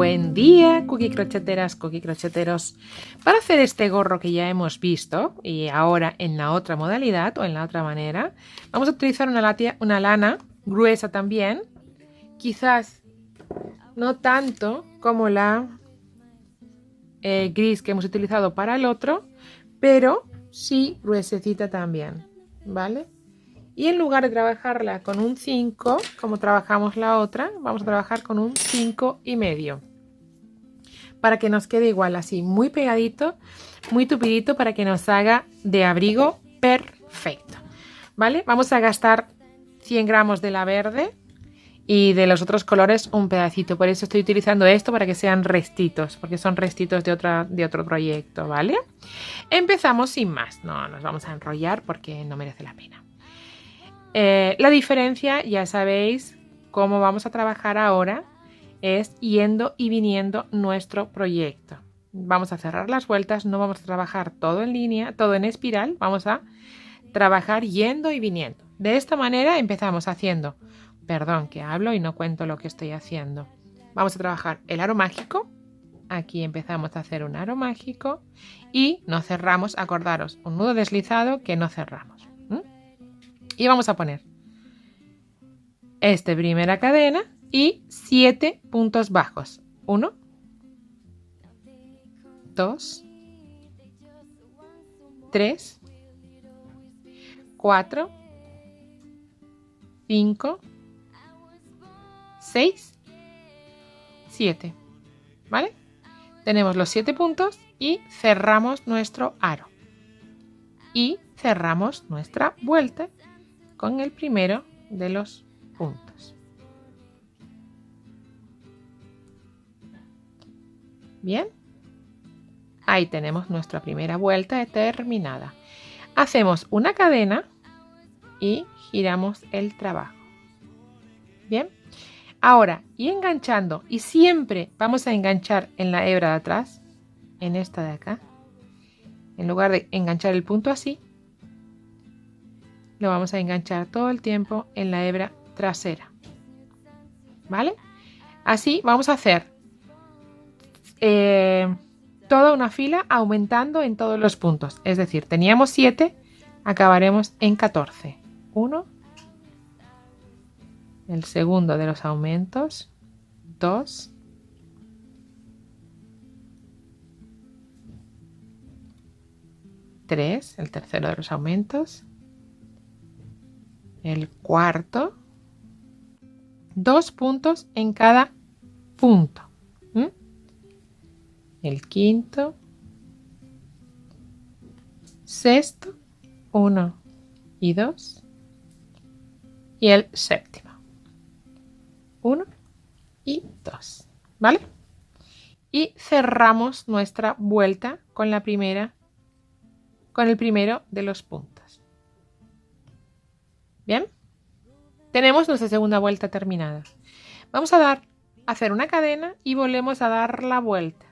Buen día, cookie crocheteras, cookie crocheteros. Para hacer este gorro que ya hemos visto y ahora en la otra modalidad o en la otra manera, vamos a utilizar una lana gruesa también, quizás no tanto como la gris que hemos utilizado para el otro, pero sí gruesecita también, ¿vale? Y en lugar de trabajarla con un 5, como trabajamos la otra, vamos a trabajar con un 5,5. Para que nos quede igual, así, muy pegadito, muy tupidito, para que nos haga de abrigo perfecto. ¿Vale? Vamos a gastar 100 gramos de la verde y de los otros colores un pedacito. Por eso estoy utilizando esto, para que sean restitos, porque son restitos de otro proyecto, ¿vale? Empezamos sin más. No nos vamos a enrollar porque no merece la pena. La diferencia, ya sabéis cómo vamos a trabajar ahora, es yendo y viniendo nuestro proyecto. Vamos a cerrar las vueltas, no vamos a trabajar todo en línea, todo en espiral, vamos a trabajar yendo y viniendo. De esta manera empezamos haciendo, perdón que hablo y no cuento lo que estoy haciendo. Vamos a trabajar el aro mágico, aquí empezamos a hacer un aro mágico y no cerramos, acordaros, un nudo deslizado que no cerramos. Y vamos a poner esta primera cadena y 7 puntos bajos. 1, 2, 3, 4, 5, 6, 7. ¿Vale? Tenemos los 7 puntos y cerramos nuestro aro. Y cerramos nuestra vuelta con el primero de los puntos. Bien, ahí tenemos nuestra primera vuelta terminada. Hacemos una cadena y giramos el trabajo. Bien, ahora y enganchando, y siempre vamos a enganchar en la hebra de atrás, en esta de acá, en lugar de enganchar el punto así, lo vamos a enganchar todo el tiempo en la hebra trasera. ¿Vale? Así vamos a hacer toda una fila aumentando en todos los puntos. Es decir, teníamos 7, acabaremos en 14. 1, el segundo de los aumentos, 2, 3, el tercero de los aumentos, el cuarto, 2 puntos en cada punto. El quinto, sexto, 1 y 2, y el séptimo, 1 y 2, ¿vale? Y cerramos nuestra vuelta con el primero de los puntos. Bien, tenemos nuestra segunda vuelta terminada. Vamos a hacer una cadena y volvemos a dar la vuelta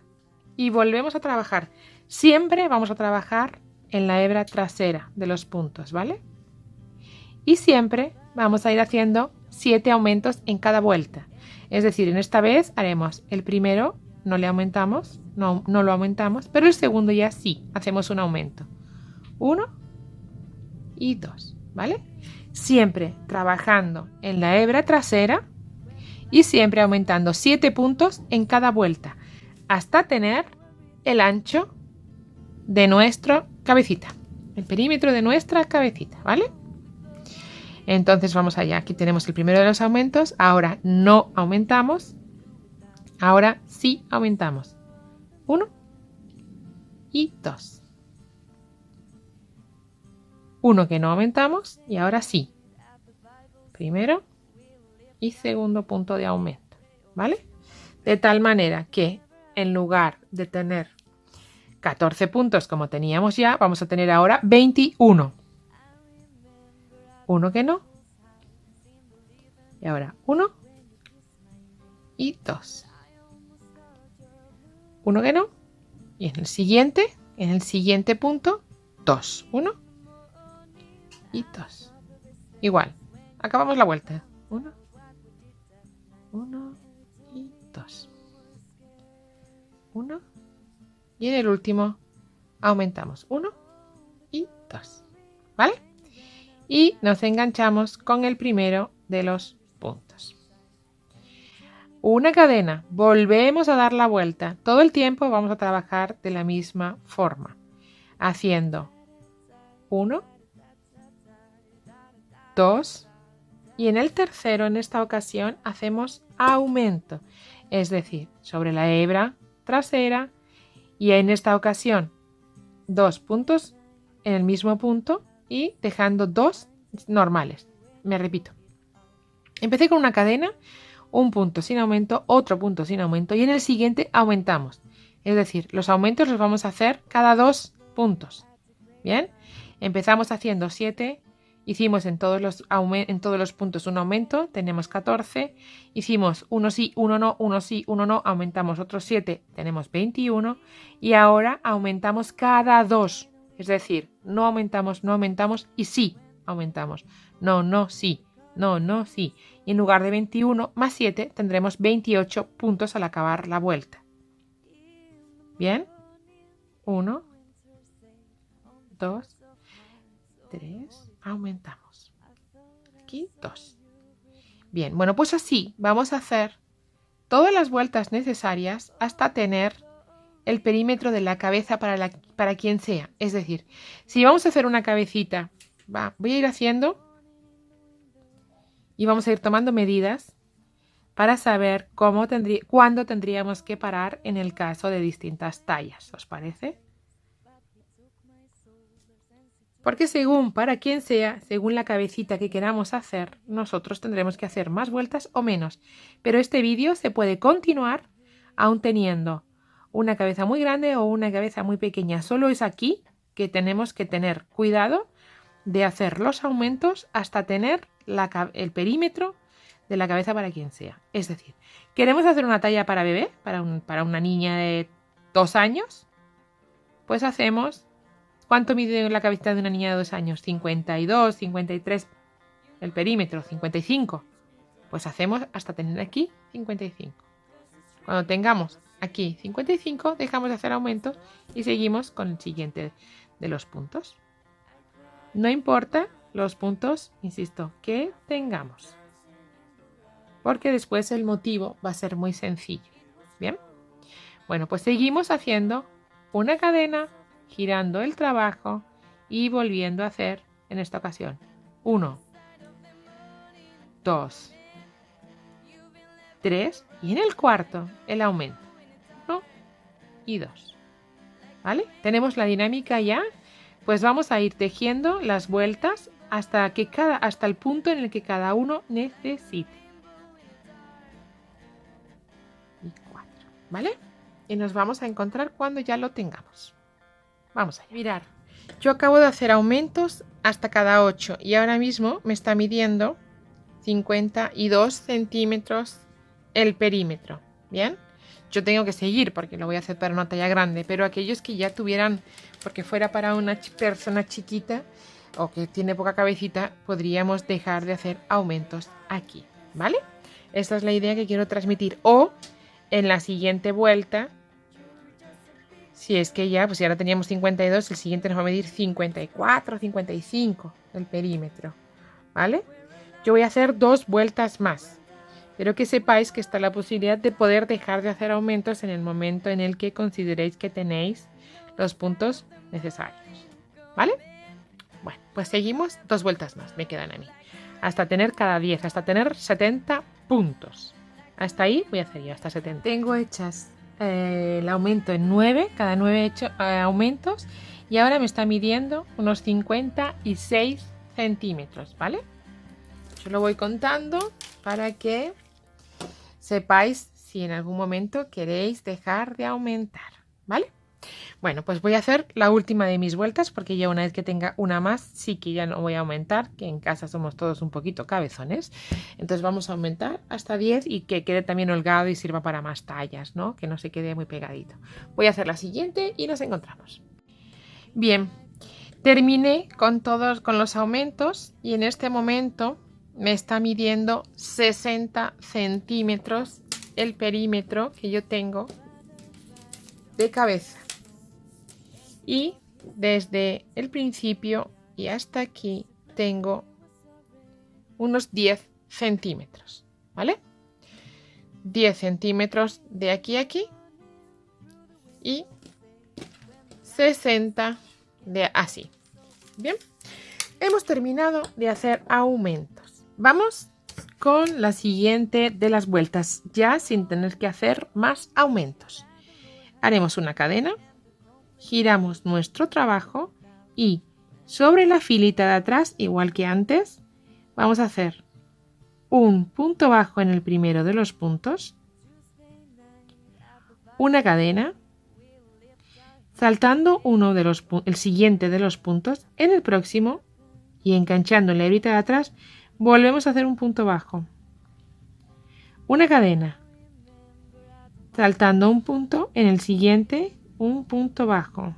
y volvemos a trabajar. Siempre vamos a trabajar en la hebra trasera de los puntos, ¿vale? Y siempre vamos a ir haciendo 7 aumentos en cada vuelta. Es decir, en esta vez haremos el primero, no le aumentamos, no lo aumentamos, pero el segundo ya sí, hacemos un aumento. 1 y 2, ¿vale? Siempre trabajando en la hebra trasera y siempre aumentando 7 puntos en cada vuelta hasta tener el ancho de nuestra cabecita, el perímetro de nuestra cabecita, ¿vale? Entonces vamos allá. Aquí tenemos el primero de los aumentos. Ahora no aumentamos. Ahora sí aumentamos. 1 y 2. 1 que no aumentamos y ahora sí. Primero y segundo punto de aumento, ¿vale? De tal manera que en lugar de tener 14 puntos como teníamos ya, vamos a tener ahora 21. 1 que no. Y ahora 1 y 2. 1 que no. Y en el siguiente punto, 2. 1 y 2. Igual. Acabamos la vuelta. 1 y 2. 1 y en el último aumentamos 1 y 2, ¿vale? Y nos enganchamos con el primero de los puntos. Una cadena, volvemos a dar la vuelta. Todo el tiempo vamos a trabajar de la misma forma, haciendo 1, 2 y en el tercero, en esta ocasión, hacemos aumento, es decir, sobre la hebra trasera y en esta ocasión 2 puntos en el mismo punto y dejando 2 normales. Me repito, empecé con una cadena, un punto sin aumento, otro punto sin aumento y en el siguiente aumentamos. Es decir, los aumentos los vamos a hacer cada 2 puntos. Bien, empezamos haciendo 7, hicimos en todos los puntos un aumento, tenemos 14, hicimos 1 sí, 1 no, 1 sí, 1 no, aumentamos otros 7, tenemos 21 y ahora aumentamos cada 2. Es decir, no aumentamos, no aumentamos y sí aumentamos. No, no, sí. No, no, sí. Y en lugar de 21 más 7 tendremos 28 puntos al acabar la vuelta. ¿Bien? 1, 2, 3, aumentamos. Aquí 2. Bien, bueno, pues así vamos a hacer todas las vueltas necesarias hasta tener el perímetro de la cabeza para quien sea. Es decir, si vamos a hacer una cabecita, voy a ir haciendo y vamos a ir tomando medidas para saber cuándo tendríamos que parar en el caso de distintas tallas. ¿Os parece? Porque según para quien sea, según la cabecita que queramos hacer, nosotros tendremos que hacer más vueltas o menos. Pero este vídeo se puede continuar aún teniendo una cabeza muy grande o una cabeza muy pequeña. Solo es aquí que tenemos que tener cuidado de hacer los aumentos hasta tener el perímetro de la cabeza para quien sea. Es decir, ¿queremos hacer una talla para bebé, para una niña de 2 años? Pues hacemos... ¿Cuánto mide la cabeza de una niña de 2 años? 52, 53, el perímetro, 55. Pues hacemos hasta tener aquí 55. Cuando tengamos aquí 55, dejamos de hacer aumentos y seguimos con el siguiente de los puntos. No importa los puntos, insisto, que tengamos. Porque después el motivo va a ser muy sencillo. ¿Bien? Bueno, pues seguimos haciendo una cadena, girando el trabajo y volviendo a hacer en esta ocasión 1, 2, 3 y en el cuarto el aumento 1 y 2. ¿Vale? Tenemos la dinámica ya, pues vamos a ir tejiendo las vueltas hasta el punto en el que cada uno necesite. Y 4, ¿vale? Y nos vamos a encontrar cuando ya lo tengamos. Vamos a mirar. Yo acabo de hacer aumentos hasta cada 8 y ahora mismo me está midiendo 52 centímetros el perímetro. ¿Bien? Yo tengo que seguir porque lo voy a hacer para una talla grande, pero aquellos que ya tuvieran, porque fuera para una persona chiquita o que tiene poca cabecita, podríamos dejar de hacer aumentos aquí. ¿Vale? Esta es la idea que quiero transmitir. O en la siguiente vuelta, si es que ya, pues si ahora teníamos 52, el siguiente nos va a medir 54, 55 el perímetro, ¿vale? Yo voy a hacer 2 vueltas más, pero que sepáis que está la posibilidad de poder dejar de hacer aumentos en el momento en el que consideréis que tenéis los puntos necesarios, ¿vale? Bueno, pues seguimos 2 vueltas más, me quedan a mí, hasta tener cada 10, hasta tener 70 puntos. Hasta ahí voy a hacer yo, hasta 70. Tengo hechas el aumento en 9, cada 9 he hecho aumentos y ahora me está midiendo unos 56 centímetros, ¿vale? Yo lo voy contando para que sepáis si en algún momento queréis dejar de aumentar, ¿vale? Bueno, pues voy a hacer la última de mis vueltas porque ya una vez que tenga una más sí que ya no voy a aumentar, que en casa somos todos un poquito cabezones. Entonces vamos a aumentar hasta 10 y que quede también holgado y sirva para más tallas, ¿no? Que no se quede muy pegadito. Voy a hacer la siguiente y nos encontramos. Bien, terminé con los aumentos y en este momento me está midiendo 60 centímetros el perímetro que yo tengo de cabeza. Y desde el principio y hasta aquí tengo unos 10 centímetros, ¿vale? 10 centímetros de aquí a aquí y 60 de así. Bien, hemos terminado de hacer aumentos. Vamos con la siguiente de las vueltas, ya sin tener que hacer más aumentos. Haremos una cadena, giramos nuestro trabajo y sobre la filita de atrás, igual que antes, vamos a hacer un punto bajo en el primero de los puntos, una cadena, saltando el siguiente de los puntos en el próximo y enganchando en la hebrita de atrás, volvemos a hacer un punto bajo, una cadena, saltando un punto en el siguiente, un punto bajo,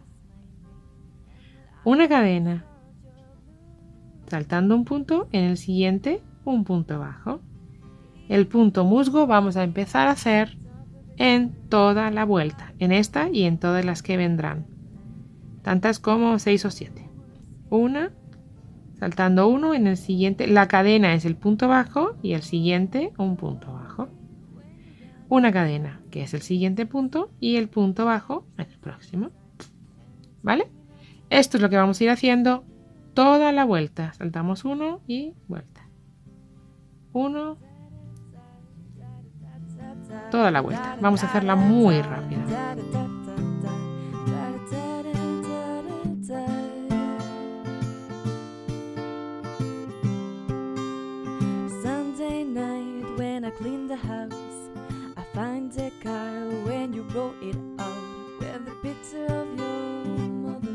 una cadena, saltando un punto en el siguiente, un punto bajo. El punto musgo vamos a empezar a hacer en toda la vuelta, en esta y en todas las que vendrán, tantas como 6 o 7. Una, saltando uno en el siguiente, la cadena es el punto bajo y el siguiente un punto bajo. Una cadena, que es el siguiente punto, y el punto bajo en el próximo. ¿Vale? Esto es lo que vamos a ir haciendo toda la vuelta. Saltamos uno y vuelta. Uno. Toda la vuelta. Vamos a hacerla muy rápida. Sunday night when I clean the house, I find the car when you brought it out with the picture of your mother.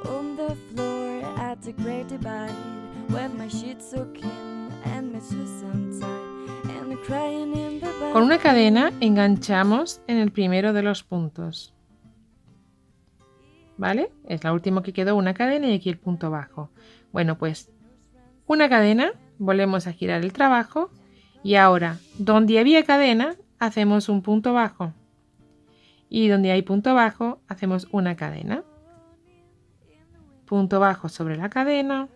On the floor at the great divide, with my sheets soaking and my shoes untied, and crying in the back. Con una cadena enganchamos en el primero de los puntos. ¿Vale? Es la última que quedó, una cadena y aquí el punto bajo. Bueno, pues una cadena, volvemos a girar el trabajo y ahora donde había cadena hacemos un punto bajo y donde hay punto bajo hacemos una cadena. Punto bajo sobre la cadena,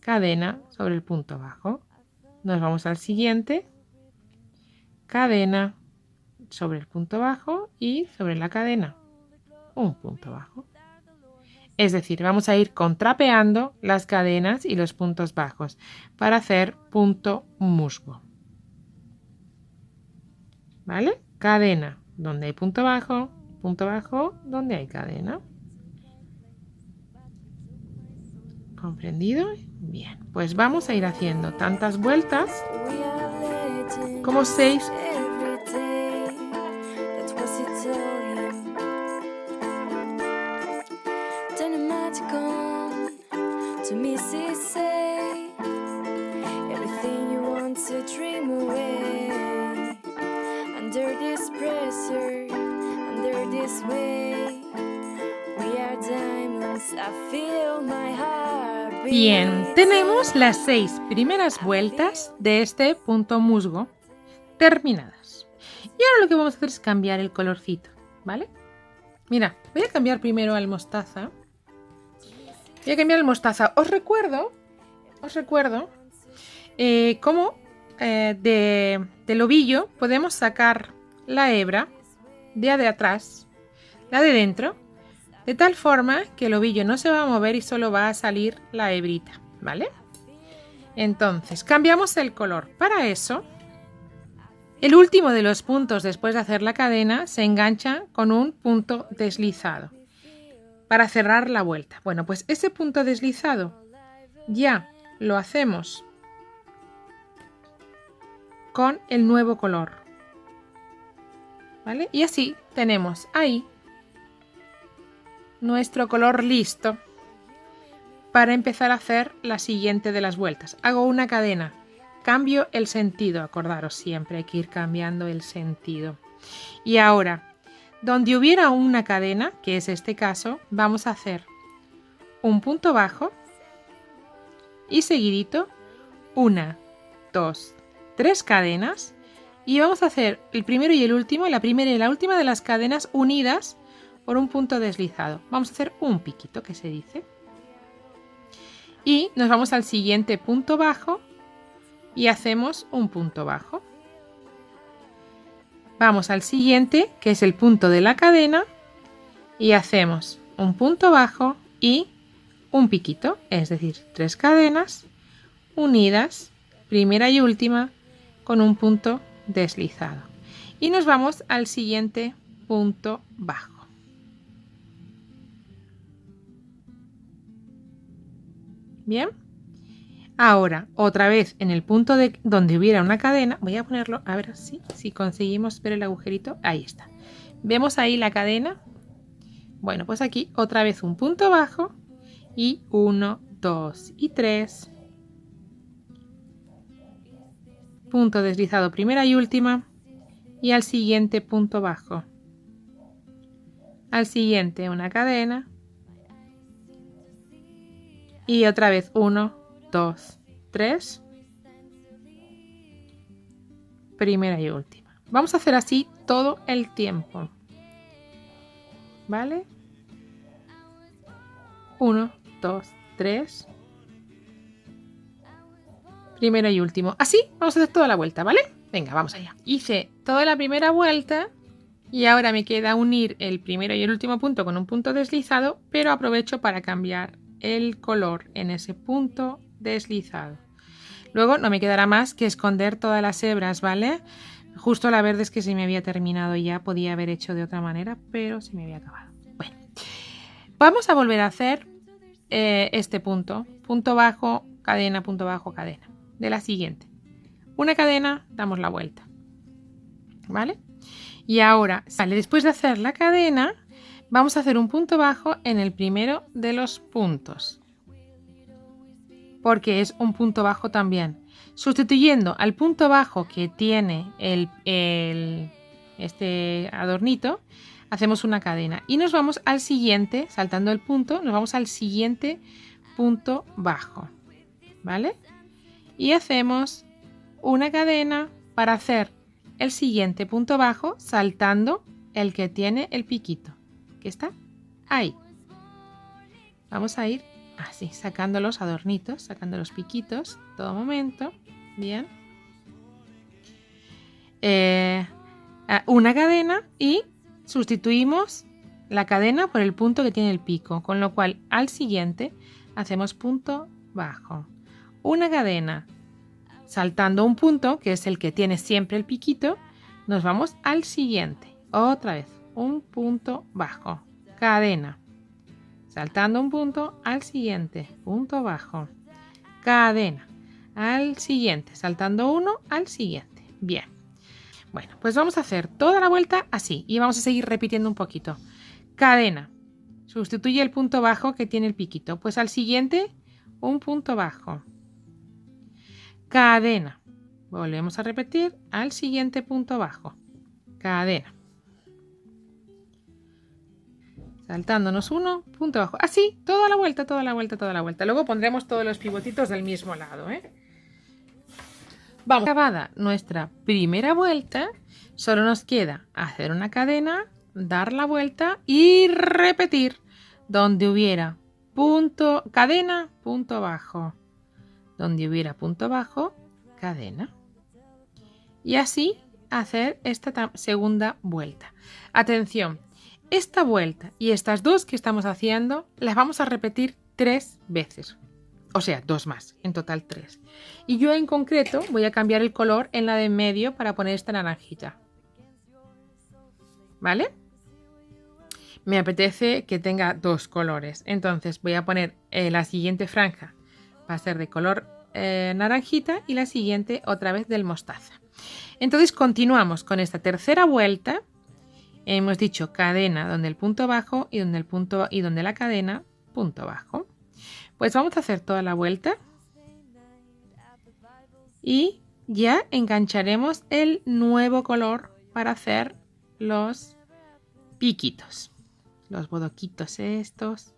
cadena sobre el punto bajo. Nos vamos al siguiente, cadena sobre el punto bajo y sobre la cadena un punto bajo. Es decir, vamos a ir contrapeando las cadenas y los puntos bajos para hacer punto musgo. ¿Vale? Cadena donde hay punto bajo donde hay cadena. ¿Comprendido? Bien, pues vamos a ir haciendo tantas vueltas como 6. Bien, tenemos las 6 primeras vueltas de este punto musgo terminadas. Y ahora lo que vamos a hacer es cambiar el colorcito, ¿vale? Mira, voy a cambiar primero al mostaza. Voy a cambiar el mostaza. Os recuerdo cómo del ovillo podemos sacar la hebra de atrás, la de dentro, de tal forma que el ovillo no se va a mover y solo va a salir la hebrita, ¿vale? Entonces, cambiamos el color. Para eso, el último de los puntos después de hacer la cadena se engancha con un punto deslizado para cerrar la vuelta. Bueno, pues ese punto deslizado ya lo hacemos con el nuevo color, ¿vale? Y así tenemos ahí nuestro color listo para empezar a hacer la siguiente de las vueltas. Hago una cadena, cambio el sentido, acordaros siempre hay que ir cambiando el sentido. Y ahora, donde hubiera una cadena, que es este caso, vamos a hacer un punto bajo y seguidito 1, 2, 3 cadenas y vamos a hacer el primero y el último, la primera y la última de las cadenas unidas por un punto deslizado. Vamos a hacer un piquito, que se dice. Y nos vamos al siguiente punto bajo y hacemos un punto bajo. Vamos al siguiente, que es el punto de la cadena, y hacemos un punto bajo y un piquito, es decir, 3 cadenas unidas, primera y última, con un punto deslizado. Y nos vamos al siguiente punto bajo. Bien. Ahora, otra vez en el punto de donde hubiera una cadena, voy a ponerlo, a ver si conseguimos ver el agujerito. Ahí está. ¿Vemos ahí la cadena? Bueno, pues aquí otra vez un punto bajo y 1, 2 y 3. Punto deslizado primera y última y al siguiente punto bajo. Al siguiente una cadena y otra vez 1, 2, 3. Primera y última. Vamos a hacer así todo el tiempo. ¿Vale? 1, 2, 3. Primero y último. Así vamos a hacer toda la vuelta, ¿vale? Venga, vamos allá. Hice toda la primera vuelta y ahora me queda unir el primero y el último punto con un punto deslizado, pero aprovecho para cambiar el color en ese punto deslizado. Luego no me quedará más que esconder todas las hebras, ¿vale? Justo la verde es que se me había terminado y ya podía haber hecho de otra manera, pero se me había acabado. Bueno, vamos a volver a hacer este punto. Punto bajo, cadena, punto bajo, cadena. De la siguiente. Una cadena, damos la vuelta. ¿Vale? Y ahora, después de hacer la cadena, vamos a hacer un punto bajo en el primero de los puntos. Porque es un punto bajo también. Sustituyendo al punto bajo que tiene este adornito, hacemos una cadena. Y nos vamos al siguiente, saltando el punto, nos vamos al siguiente punto bajo. ¿Vale? Y hacemos una cadena para hacer el siguiente punto bajo saltando el que tiene el piquito, que está ahí. Vamos a ir así, sacando los adornitos, sacando los piquitos, todo momento. Bien. Una cadena y sustituimos la cadena por el punto que tiene el pico, con lo cual al siguiente hacemos punto bajo. Una cadena, saltando un punto, que es el que tiene siempre el piquito, nos vamos al siguiente. Otra vez, un punto bajo, cadena, saltando un punto al siguiente, punto bajo, cadena, al siguiente, saltando uno al siguiente. Bien. Bueno, pues vamos a hacer toda la vuelta así y vamos a seguir repitiendo un poquito. Cadena, sustituye el punto bajo que tiene el piquito, pues al siguiente un punto bajo. Cadena, volvemos a repetir al siguiente punto bajo, cadena, saltándonos uno, punto bajo, así toda la vuelta, toda la vuelta, toda la vuelta. Luego pondremos todos los pivotitos del mismo lado, ¿eh? Vamos, acabada nuestra primera vuelta, solo nos queda hacer una cadena, dar la vuelta y repetir donde hubiera punto, cadena, punto bajo. Donde hubiera punto bajo, cadena. Y así hacer esta segunda vuelta. Atención, esta vuelta y estas dos que estamos haciendo las vamos a repetir 3 veces. O sea, 2 más, en total 3. Y yo en concreto voy a cambiar el color en la de en medio para poner esta naranjita. ¿Vale? Me apetece que tenga 2 colores. Entonces voy a poner la siguiente franja. Va a ser de color naranjita y la siguiente otra vez del mostaza. Entonces continuamos con esta tercera vuelta. Hemos dicho cadena donde el punto bajo y donde la cadena punto bajo. Pues vamos a hacer toda la vuelta y ya engancharemos el nuevo color para hacer los piquitos, los bodoquitos estos.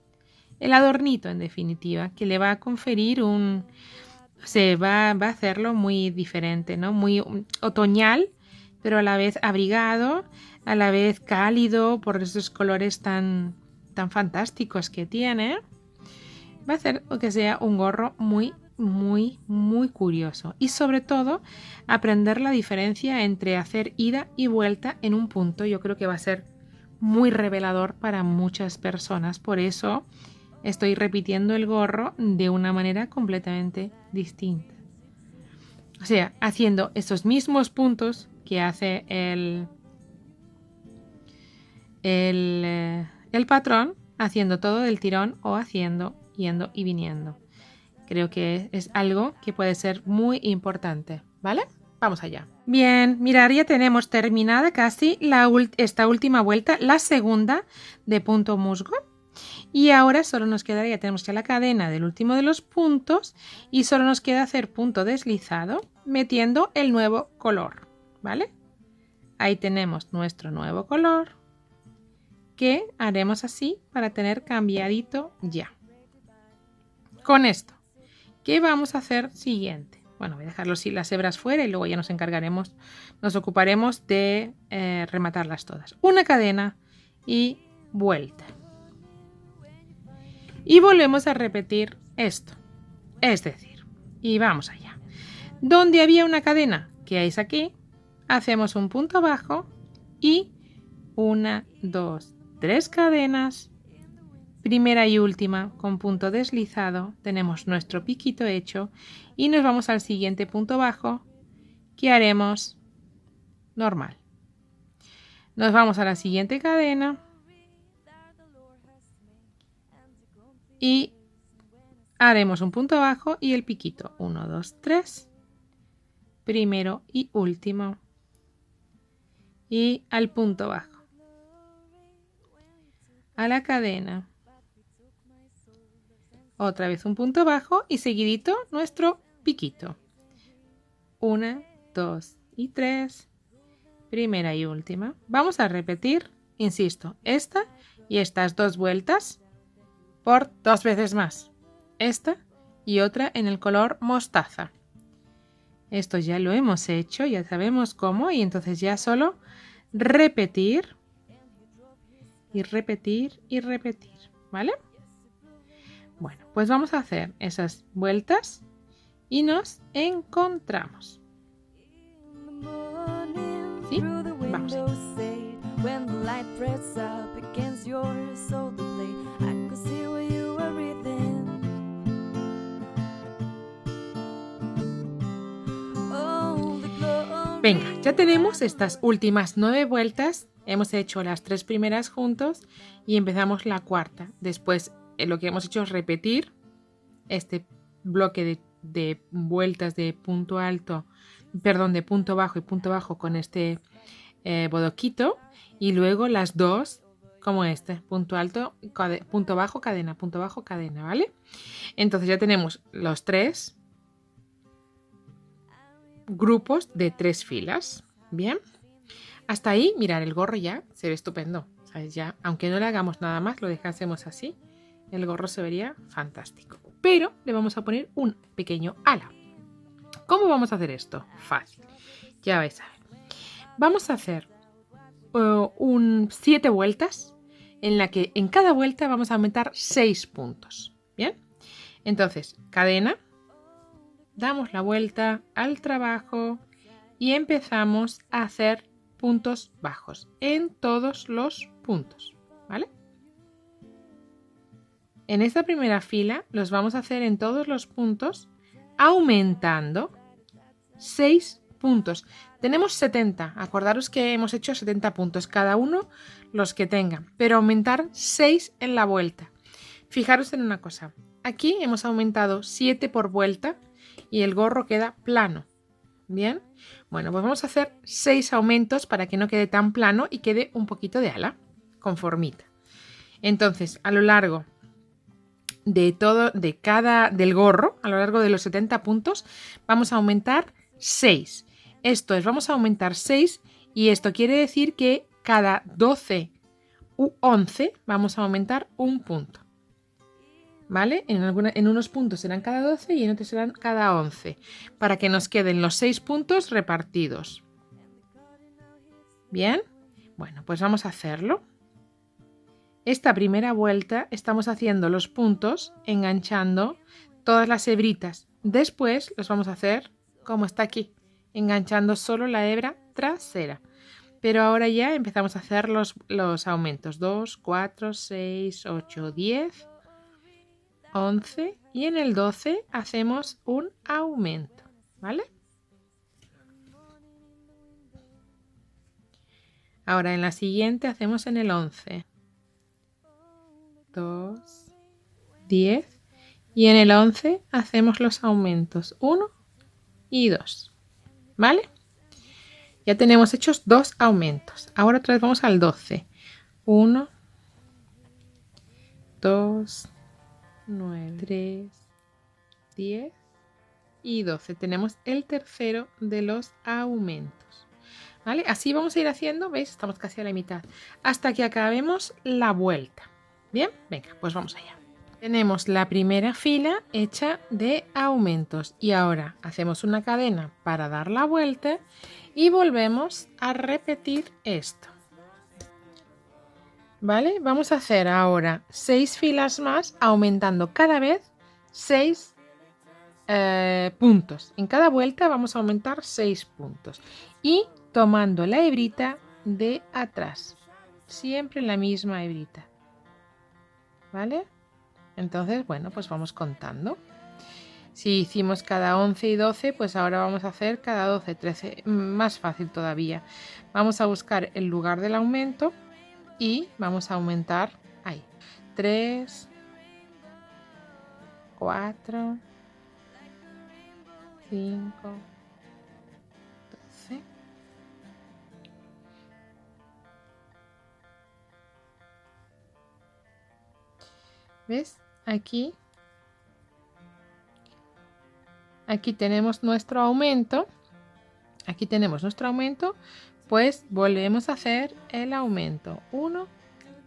El adornito, en definitiva, que le va a conferir un se va a hacerlo muy diferente, ¿no? Muy otoñal, pero a la vez abrigado, a la vez cálido por esos colores tan fantásticos que tiene. Va a hacer que sea un gorro muy curioso. Y sobre todo, aprender la diferencia entre hacer ida y vuelta en un punto. Yo creo que va a ser muy revelador para muchas personas. Por eso estoy repitiendo el gorro de una manera completamente distinta. O sea, haciendo esos mismos puntos que hace el patrón, haciendo todo del tirón o haciendo yendo y viniendo. Creo que es algo que puede ser muy importante, ¿vale? Vamos allá. Bien, mirar, ya tenemos terminada casi esta última vuelta, la segunda de punto musgo. Y ahora solo nos queda, ya tenemos ya la cadena del último de los puntos y solo nos queda hacer punto deslizado metiendo el nuevo color, ¿vale? Ahí tenemos nuestro nuevo color que haremos así para tener cambiadito ya. Con esto, ¿qué vamos a hacer siguiente? Bueno, voy a dejar las hebras fuera y luego ya nos ocuparemos de rematarlas todas. Una cadena y vuelta. Y volvemos a repetir esto. Es decir, y vamos allá. Donde había una cadena, que es aquí, hacemos un punto bajo y 1, 2, 3 cadenas. Primera y última con punto deslizado, tenemos nuestro piquito hecho y nos vamos al siguiente punto bajo que haremos normal. Nos vamos a la siguiente cadena y haremos un punto bajo y el piquito. 1, 2, 3. Primero y último. Y al punto bajo. A la cadena. Otra vez un punto bajo y seguidito nuestro piquito. 1, 2 y 3. Primera y última. Vamos a repetir, insisto, esta y estas dos vueltas por 2 veces más. Esta y otra en el color mostaza. Esto ya lo hemos hecho, ya sabemos cómo y entonces ya solo repetir y repetir y repetir, ¿vale? Bueno, pues vamos a hacer esas vueltas y nos encontramos. ¿Sí? Vamos. Venga, ya tenemos estas últimas 9 vueltas. Hemos hecho las 3 primeras juntos y empezamos la cuarta. Después lo que hemos hecho es repetir este bloque de vueltas de punto alto, perdón, de punto bajo y punto bajo con este bodoquito y luego las dos como este, punto alto, punto bajo, cadena, ¿vale? Entonces ya tenemos los 3 grupos de 3 filas, ¿bien? Hasta ahí, mirad, el gorro ya se ve estupendo, ¿sabes? Ya, aunque no le hagamos nada más, lo dejásemos así, el gorro se vería fantástico. Pero le vamos a poner un pequeño ala. ¿Cómo vamos a hacer esto? Fácil. Ya vais a ver. Vamos a hacer 7 vueltas en la que en cada vuelta vamos a aumentar 6 puntos. ¿Bien? Entonces, cadena. Damos la vuelta al trabajo y empezamos a hacer puntos bajos en todos los puntos. ¿Vale? En esta primera fila los vamos a hacer en todos los puntos aumentando 6 puntos. Tenemos 70. Acordaros que hemos hecho 70 puntos, cada uno los que tengan, pero aumentar 6 en la vuelta. Fijaros en una cosa. Aquí hemos aumentado 7 por vuelta y el gorro queda plano. ¿Bien? Bueno, pues vamos a hacer 6 aumentos para que no quede tan plano y quede un poquito de ala, conformita. Entonces, a lo largo del gorro, a lo largo de los 70 puntos, vamos a aumentar 6. Esto es, vamos a aumentar 6 y esto quiere decir que cada 12 u 11 vamos a aumentar un punto. ¿vale? En unos puntos serán cada 12 y en otros serán cada 11, para que nos queden los 6 puntos repartidos. ¿Bien? Bueno, pues vamos a hacerlo. Esta primera vuelta estamos haciendo los puntos enganchando todas las hebritas. Después los vamos a hacer como está aquí, enganchando solo la hebra trasera. Pero ahora ya empezamos a hacer los aumentos. 2, 4, 6, 8, 10, 11 y en el 12 hacemos un aumento, ¿vale? Ahora en la siguiente hacemos en el 11. 2, 10 y en el 11 hacemos los aumentos 1 y 2, ¿vale? Ya tenemos hechos 2 aumentos. Ahora otra vez vamos al 12. 1, 2, 9, 3, 10 y 12. Tenemos el tercero de los aumentos, ¿vale? Así vamos a ir haciendo, ¿veis? Estamos casi a la mitad, hasta que acabemos la vuelta. Bien, venga, pues vamos allá. Tenemos la primera fila hecha de aumentos y ahora hacemos una cadena para dar la vuelta y volvemos a repetir esto. ¿Vale? Vamos a hacer ahora 6 filas más aumentando cada vez 6 puntos. En cada vuelta vamos a aumentar 6 puntos y tomando la hebrita de atrás, siempre la misma hebrita. ¿Vale? Entonces, bueno, pues vamos contando. Si hicimos cada 11 y 12, pues ahora vamos a hacer cada 12, 13, más fácil todavía. Vamos a buscar el lugar del aumento y vamos a aumentar ahí. 3, 4, 5, 12. ¿Ves? Aquí tenemos nuestro aumento. Aquí tenemos nuestro aumento. Pues volvemos a hacer el aumento 1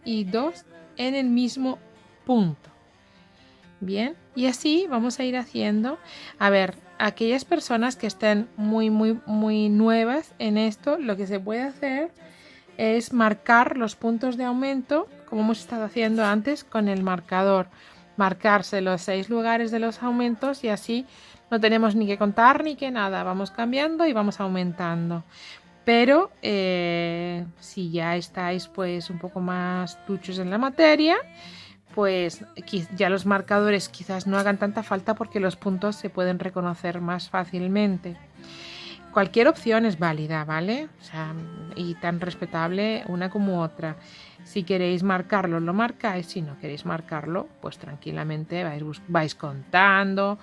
y 2 en el mismo punto. Bien, y así vamos a ir haciendo. A ver, aquellas personas que estén muy nuevas en esto, lo que se puede hacer es marcar los puntos de aumento, como hemos estado haciendo antes con el marcador. Marcarse los 6 lugares de los aumentos y así no tenemos ni que contar ni que nada. Vamos cambiando y vamos aumentando. Pero si ya estáis pues un poco más duchos en la materia, pues ya los marcadores quizás no hagan tanta falta porque los puntos se pueden reconocer más fácilmente. Cualquier opción es válida, ¿vale? O sea, y tan respetable una como otra. Si queréis marcarlo, lo marcáis. Si no queréis marcarlo, pues tranquilamente vais contando,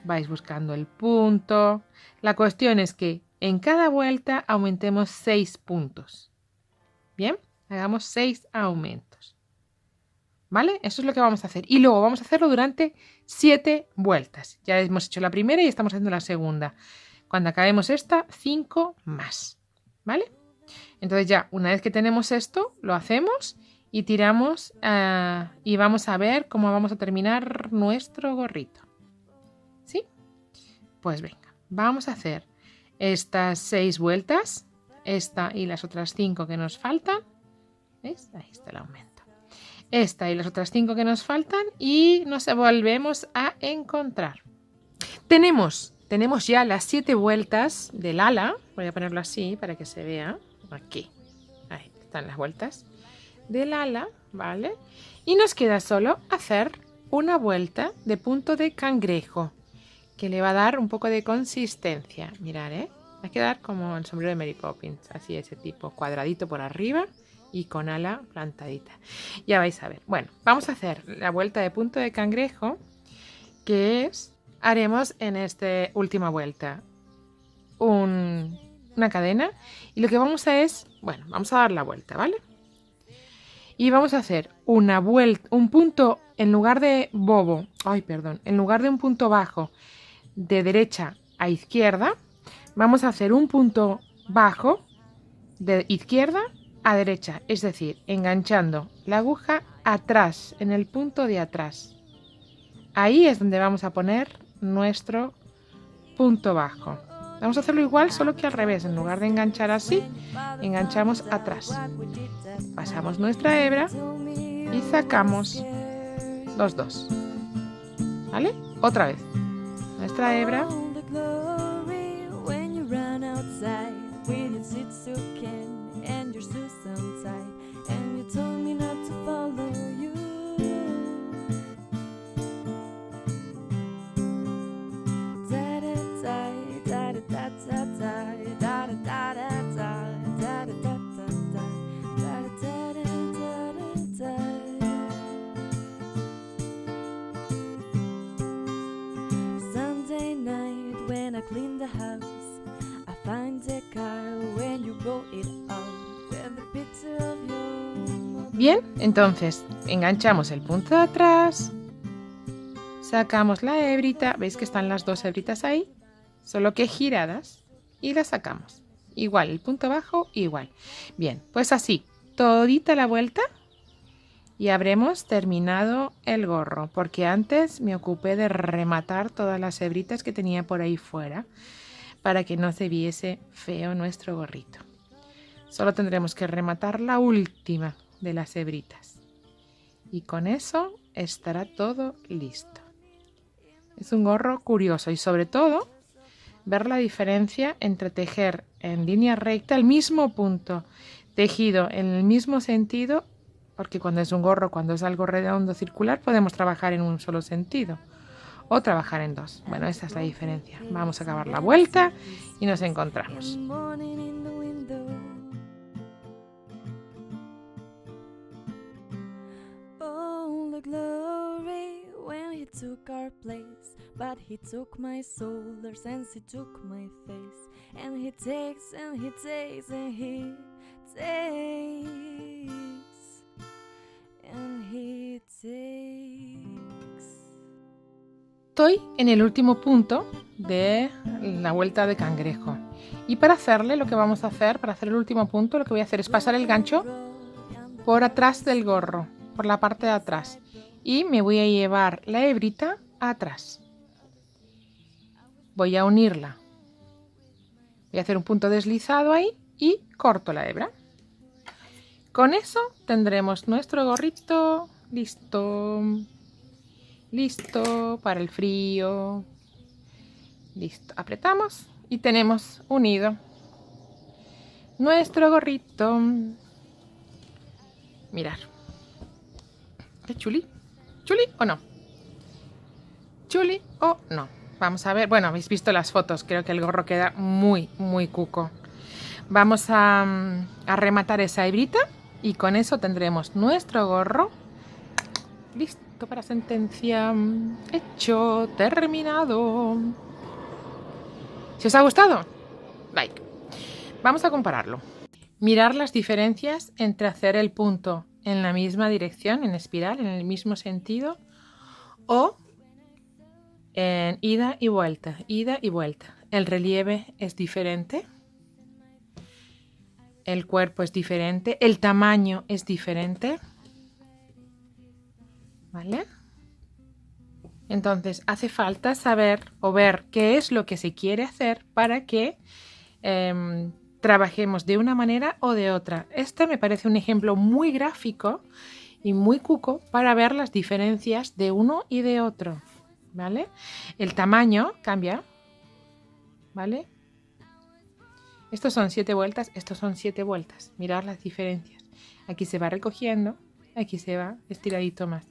vais buscando el punto. La cuestión es que en cada vuelta aumentemos 6 puntos. Bien, hagamos 6 aumentos. ¿Vale? Eso es lo que vamos a hacer. Y luego vamos a hacerlo durante 7 vueltas. Ya hemos hecho la primera y estamos haciendo la segunda. Cuando acabemos esta, 5 más. ¿Vale? Entonces ya, una vez que tenemos esto, lo hacemos y tiramos y vamos a ver cómo vamos a terminar nuestro gorrito. ¿Sí? Pues venga, vamos a hacer estas 6 vueltas, esta y las otras 5 que nos faltan. ¿Veis? Ahí está el aumento. Esta y las otras 5 que nos faltan y nos volvemos a encontrar. Tenemos ya las 7 vueltas del ala. Voy a ponerlo así para que se vea. Aquí. Ahí están las vueltas del ala, ¿vale? Y nos queda solo hacer una vuelta de punto de cangrejo, que le va a dar un poco de consistencia. Mirad, va a quedar como el sombrero de Mary Poppins, así ese tipo, cuadradito por arriba y con ala plantadita. Ya vais a ver. Bueno, vamos a hacer la vuelta de punto de cangrejo, que es, haremos en esta última vuelta una cadena y lo que vamos a es, bueno, vamos a dar la vuelta, ¿vale? Y vamos a hacer una vuelta, un punto en lugar de en lugar de un punto bajo de derecha a izquierda, vamos a hacer un punto bajo de izquierda a derecha, es decir, enganchando la aguja atrás, en el punto de atrás. Ahí es donde vamos a poner nuestro punto bajo. Vamos a hacerlo igual, solo que al revés. En lugar de enganchar así, enganchamos atrás. Pasamos nuestra hebra y sacamos los dos. ¿Vale? Otra vez. Nuestra hebra. Sunday night when I clean the house, I find the car when you roll it out with the picture of your mother. Bien, entonces enganchamos el punto de atrás, sacamos la hebrita, veis que están las dos hebritas ahí, solo que giradas, y las sacamos. Igual, el punto bajo, igual. Bien, pues así, todita la vuelta y habremos terminado el gorro, porque antes me ocupé de rematar todas las hebritas que tenía por ahí fuera para que no se viese feo nuestro gorrito. Solo tendremos que rematar la última de las hebritas y con eso estará todo listo. Es un gorro curioso y sobre todo ver la diferencia entre tejer en línea recta el mismo punto tejido en el mismo sentido, porque cuando es un gorro, cuando es algo redondo circular, podemos trabajar en un solo sentido o trabajar en dos. Bueno, esa es la diferencia. Vamos a acabar la vuelta y nos encontramos. He took our place, but he took my soul, there since he took my face, and he takes and he takes and he takes and he takes. Estoy en el último punto de la vuelta de cangrejo y para hacerle lo que vamos a hacer, para hacer el último punto, lo que voy a hacer es pasar el gancho por atrás del gorro, por la parte de atrás. Y me voy a llevar la hebrita atrás. Voy a unirla. Voy a hacer un punto deslizado ahí y corto la hebra. Con eso tendremos nuestro gorrito listo. Listo para el frío. Listo. Apretamos y tenemos unido nuestro gorrito. Mirar. ¿Qué chuli? ¿Chuli o no? ¿Chuli o no? Vamos a ver. Bueno, habéis visto las fotos. Creo que el gorro queda muy, muy cuco. Vamos a rematar esa hebrita y con eso tendremos nuestro gorro listo para sentencia. Hecho, terminado. ¿Si os ha gustado? Like. Vamos a compararlo. Mirar las diferencias entre hacer el punto en la misma dirección, en espiral, en el mismo sentido, o en ida y vuelta, ida y vuelta. El relieve es diferente, el cuerpo es diferente, el tamaño es diferente, ¿vale? Entonces hace falta saber o ver qué es lo que se quiere hacer para que trabajemos de una manera o de otra. Este me parece un ejemplo muy gráfico y muy cuco para ver las diferencias de uno y de otro, ¿vale? El tamaño cambia, ¿vale? Estos son 7 vueltas, estos son 7 vueltas. Mirad las diferencias. Aquí se va recogiendo, aquí se va estiradito más.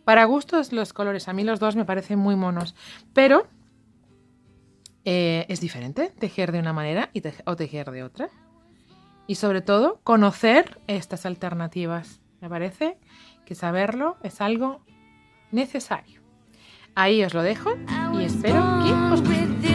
Para gustos los colores, a mí los dos me parecen muy monos, pero es diferente tejer de una manera o tejer de otra. Y sobre todo, conocer estas alternativas. Me parece que saberlo es algo necesario. Ahí os lo dejo y espero que os guste.